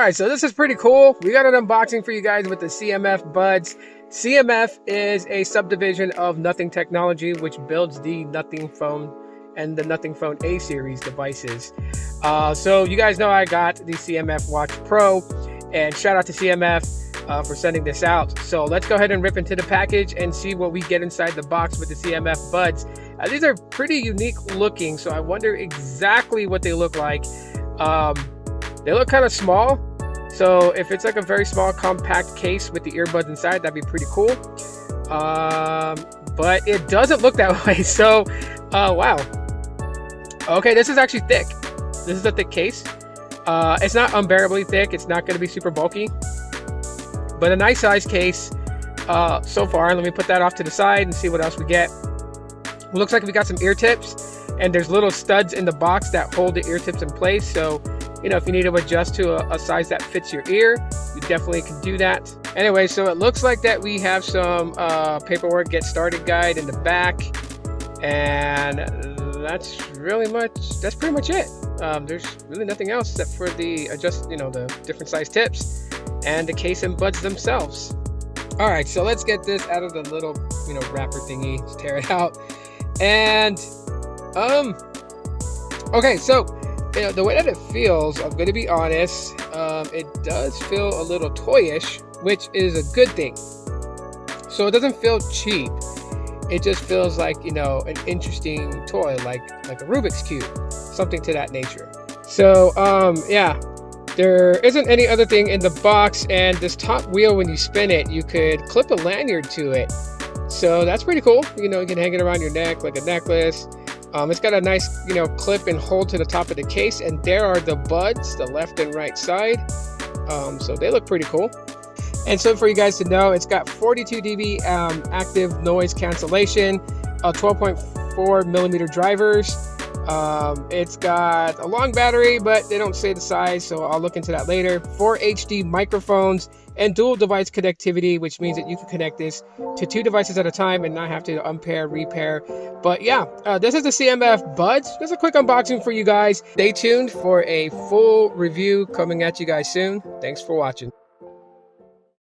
right, so this is pretty cool. We got an unboxing for you guys with the CMF Buds. CMF is a subdivision of Nothing Technology, which builds the Nothing Phone and the Nothing Phone A series devices. So you guys know I got the CMF Watch Pro, and shout out to CMF for sending this out. So let's go ahead and rip into the package and see what we get inside the box with the CMF Buds. These are pretty unique looking, so I wonder exactly what they look like. They look kind of small, so if it's like a very small compact case with the earbuds inside, that'd be pretty cool. But it doesn't look that way, so wow. Okay, this is actually thick. This is a thick case. It's not unbearably thick. It's not going to be super bulky, but a nice size case so far. Let me put that off to the side and see what else we get. It looks like we got some ear tips, and there's little studs in the box that hold the ear tips in place. So, you know, if you need to adjust to a size that fits your ear, you definitely can do that. Anyway, so it looks like that we have some paperwork, get started guide in the back, and that's pretty much it. There's really nothing else except for the the different size tips and the case and buds themselves. All right, so let's get this out of the little wrapper thingy. Let's tear it out. And okay, so the way that it feels, I'm gonna be honest, it does feel a little toyish, which is a good thing. So it doesn't feel cheap. It just feels like an interesting toy, like a Rubik's Cube, something to that nature. So yeah, there isn't any other thing in the box, and this top wheel, when you spin it, you could clip a lanyard to it. So that's pretty cool. You can hang it around your neck like a necklace. It's got a nice clip and hold to the top of the case, and there are the buds, the left and right side. So they look pretty cool. And so for you guys to know, it's got 42 dB active noise cancellation, 12.4 millimeter drivers. It's got a long battery, but they don't say the size, so I'll look into that later. 4 HD microphones and dual device connectivity, which means that you can connect this to 2 devices at a time and not have to unpair, repair. But yeah, this is the CMF Buds. Just a quick unboxing for you guys. Stay tuned for a full review coming at you guys soon. Thanks for watching.